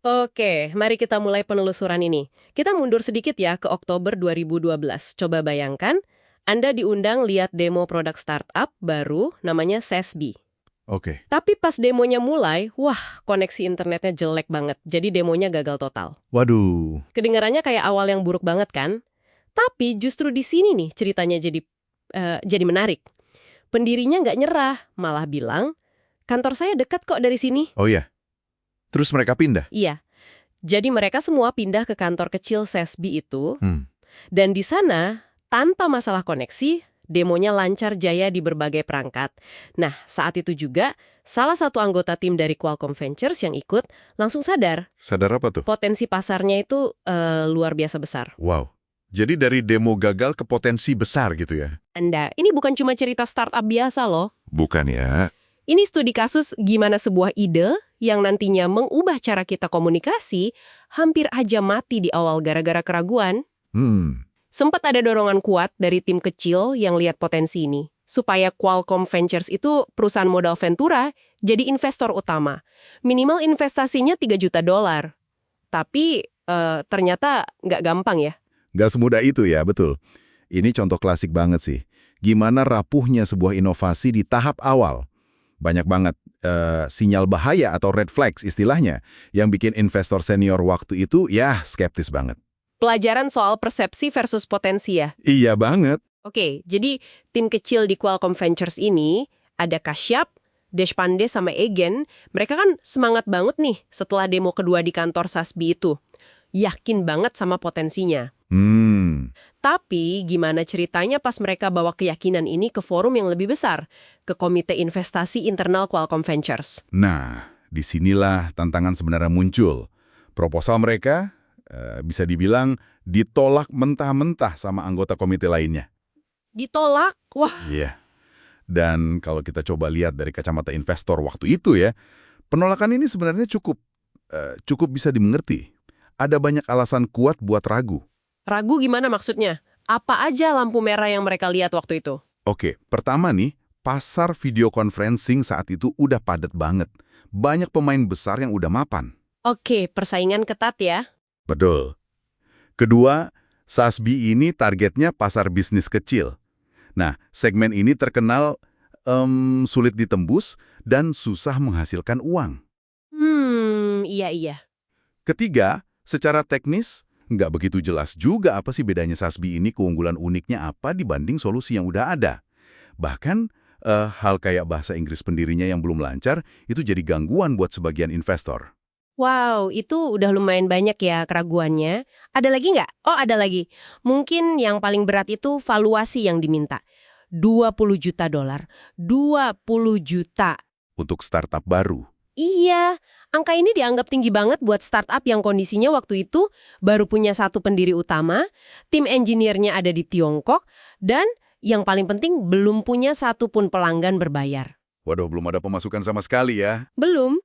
Oke, mari kita mulai penelusuran ini. Kita mundur sedikit ya ke Oktober 2012. Coba bayangkan, Anda diundang lihat demo produk startup baru namanya Sesbi. Oke. Tapi pas demonya mulai, wah koneksi internetnya jelek banget. Jadi demonya gagal total. Waduh. Kedengarannya kayak awal yang buruk banget kan? Tapi justru di sini nih ceritanya jadi menarik. Pendirinya nggak nyerah, malah bilang, kantor saya dekat kok dari sini. Oh ya. Terus mereka pindah? Iya, jadi mereka semua pindah ke kantor kecil Sesbi itu, Hmm. dan di sana, tanpa masalah koneksi, demonya lancar jaya di berbagai perangkat. Nah, saat itu juga, salah satu anggota tim dari Qualcomm Ventures yang ikut langsung sadar, Sadar apa tuh? potensi pasarnya itu luar biasa besar. Wow. Jadi dari demo gagal ke potensi besar gitu ya? Ini bukan cuma cerita startup biasa loh. Bukan ya. Ini studi kasus gimana sebuah ide yang nantinya mengubah cara kita komunikasi hampir aja mati di awal gara-gara keraguan. Sempat ada dorongan kuat dari tim kecil yang lihat potensi ini, supaya Qualcomm Ventures itu perusahaan modal Ventura jadi investor utama. Minimal investasinya $3 juta. Tapi ternyata nggak gampang ya. Nggak semudah itu ya, betul. Ini contoh klasik banget sih. Gimana rapuhnya sebuah inovasi di tahap awal. Banyak banget sinyal bahaya atau red flags istilahnya yang bikin investor senior waktu itu ya skeptis banget. Pelajaran soal persepsi versus potensi ya. Iya banget. Oke, jadi tim kecil di Qualcomm Ventures ini ada Kashyap, Deshpande sama Egen. Mereka kan semangat banget nih setelah demo kedua di kantor Sasbi itu. Yakin banget sama potensinya. Tapi gimana ceritanya pas mereka bawa keyakinan ini ke forum yang lebih besar, ke Komite Investasi Internal Qualcomm Ventures? Nah, disinilah tantangan sebenarnya muncul. Proposal mereka bisa dibilang ditolak mentah-mentah sama anggota komite lainnya. Ditolak? Wah, Iya. Dan kalau kita coba lihat dari kacamata investor waktu itu ya, penolakan ini sebenarnya cukup bisa dimengerti. Ada banyak alasan kuat buat ragu. ragu gimana maksudnya? Apa aja lampu merah yang mereka lihat waktu itu? Oke, pertama nih, pasar video conferencing saat itu udah padat banget. Banyak pemain besar yang udah mapan. Oke, persaingan ketat ya. Betul. Kedua, Sasbi ini targetnya pasar bisnis kecil. Nah, segmen ini terkenal sulit ditembus dan susah menghasilkan uang. Iya. Ketiga, secara teknis, nggak begitu jelas juga apa sih bedanya Sasbi ini, keunggulan uniknya apa dibanding solusi yang udah ada. Bahkan, hal kayak bahasa Inggris pendirinya yang belum lancar, itu jadi gangguan buat sebagian investor. Wow, itu udah lumayan banyak ya keraguannya. Ada lagi nggak? Oh, ada lagi. Mungkin yang paling berat itu valuasi yang diminta. $20 juta. 20 juta. Untuk startup baru. Iya, angka ini dianggap tinggi banget buat startup yang kondisinya waktu itu baru punya satu pendiri utama, tim engineer-nya ada di Tiongkok, dan yang paling penting belum punya satupun pelanggan berbayar. Waduh, belum ada pemasukan sama sekali ya. Belum?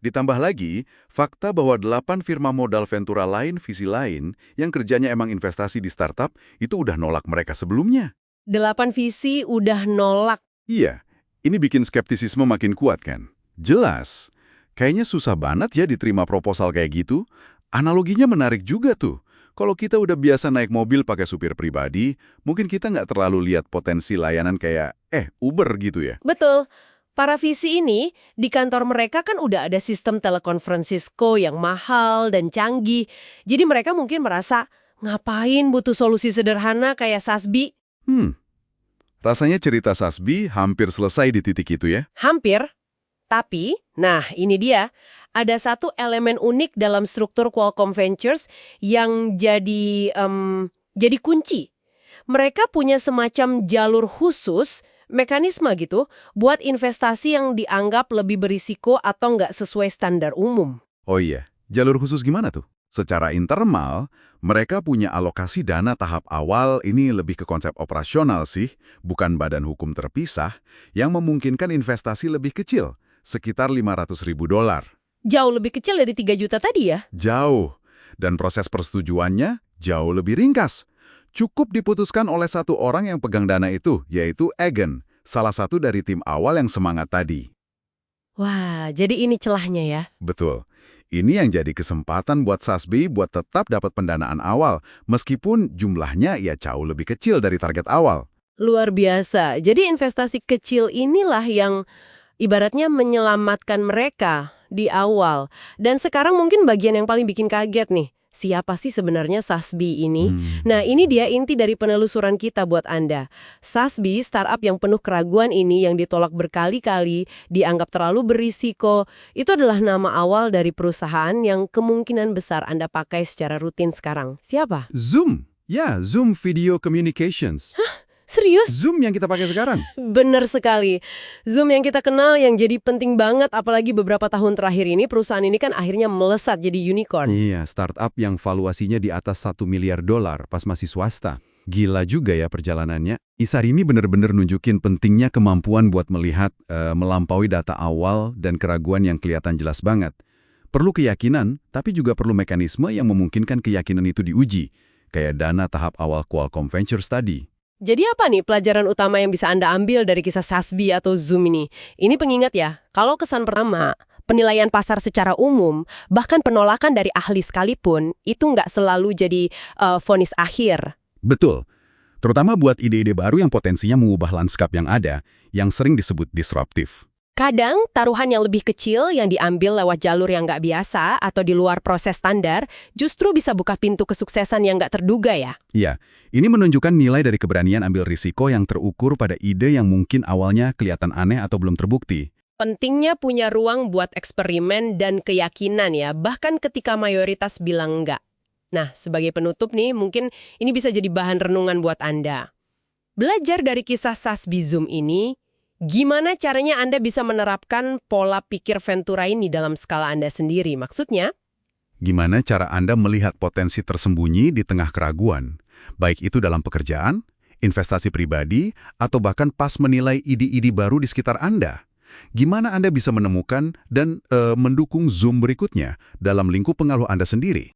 Ditambah lagi, fakta bahwa 8 firma modal Ventura lain, visi lain, yang kerjanya emang investasi di startup, itu udah nolak mereka sebelumnya. 8 visi udah nolak. Iya, ini bikin skeptisisme makin kuat kan? Jelas, kayaknya susah banget ya diterima proposal kayak gitu. Analoginya menarik juga tuh. Kalau kita udah biasa naik mobil pakai supir pribadi, mungkin kita nggak terlalu lihat potensi layanan kayak, Uber gitu ya. Betul. Para visi ini, di kantor mereka kan udah ada sistem telekonferensi Cisco yang mahal dan canggih. Jadi mereka mungkin merasa, ngapain butuh solusi sederhana kayak Sasbi? Rasanya cerita Sasbi hampir selesai di titik itu ya. Hampir. Tapi, nah ini dia, ada satu elemen unik dalam struktur Qualcomm Ventures yang jadi kunci. Mereka punya semacam jalur khusus, mekanisme gitu, buat investasi yang dianggap lebih berisiko atau nggak sesuai standar umum. Oh iya, jalur khusus gimana tuh? Secara internal, mereka punya alokasi dana tahap awal, ini lebih ke konsep operasional sih, bukan badan hukum terpisah, yang memungkinkan investasi lebih kecil, sekitar $500.000. Jauh lebih kecil dari 3 juta tadi ya? Jauh. Dan proses persetujuannya jauh lebih ringkas. Cukup diputuskan oleh satu orang yang pegang dana itu, yaitu Egen, salah satu dari tim awal yang semangat tadi. Wah, jadi ini celahnya ya? Betul. Ini yang jadi kesempatan buat SASB buat tetap dapat pendanaan awal, meskipun jumlahnya ya jauh lebih kecil dari target awal. Luar biasa. Jadi investasi kecil inilah yang ibaratnya menyelamatkan mereka di awal. Dan sekarang mungkin bagian yang paling bikin kaget nih. Siapa sih sebenarnya SASB ini? Nah, ini dia inti dari penelusuran kita buat Anda. SASB, startup yang penuh keraguan ini yang ditolak berkali-kali, dianggap terlalu berisiko, itu adalah nama awal dari perusahaan yang kemungkinan besar Anda pakai secara rutin sekarang. Siapa? Zoom. Ya, Zoom Video Communications. Serius? Zoom yang kita pakai sekarang. Bener sekali. Zoom yang kita kenal yang jadi penting banget, apalagi beberapa tahun terakhir ini, perusahaan ini kan akhirnya melesat jadi unicorn. Iya, startup yang valuasinya di atas $1 miliar pas masih swasta. Gila juga ya perjalanannya. Isar ini bener-bener nunjukin pentingnya kemampuan buat melihat, melampaui data awal dan keraguan yang kelihatan jelas banget. Perlu keyakinan, tapi juga perlu mekanisme yang memungkinkan keyakinan itu diuji. Kayak dana tahap awal Qualcomm Ventures tadi. Jadi apa nih pelajaran utama yang bisa Anda ambil dari kisah SASB atau Zoom ini? Ini pengingat ya, kalau kesan pertama, penilaian pasar secara umum, bahkan penolakan dari ahli sekalipun, itu nggak selalu jadi vonis akhir. Betul. Terutama buat ide-ide baru yang potensinya mengubah lanskap yang ada, yang sering disebut disruptif. Kadang, taruhan yang lebih kecil yang diambil lewat jalur yang nggak biasa atau di luar proses standar, justru bisa buka pintu kesuksesan yang nggak terduga ya. Iya, ini menunjukkan nilai dari keberanian ambil risiko yang terukur pada ide yang mungkin awalnya kelihatan aneh atau belum terbukti. Pentingnya punya ruang buat eksperimen dan keyakinan ya, bahkan ketika mayoritas bilang enggak. Nah, sebagai penutup nih, mungkin ini bisa jadi bahan renungan buat Anda. Belajar dari kisah SASB Zoom ini, gimana caranya Anda bisa menerapkan pola pikir Ventura ini dalam skala Anda sendiri? Maksudnya? Gimana cara Anda melihat potensi tersembunyi di tengah keraguan? Baik itu dalam pekerjaan, investasi pribadi, atau bahkan pas menilai ide-ide baru di sekitar Anda. Gimana Anda bisa menemukan dan mendukung Zoom berikutnya dalam lingkup pengaruh Anda sendiri?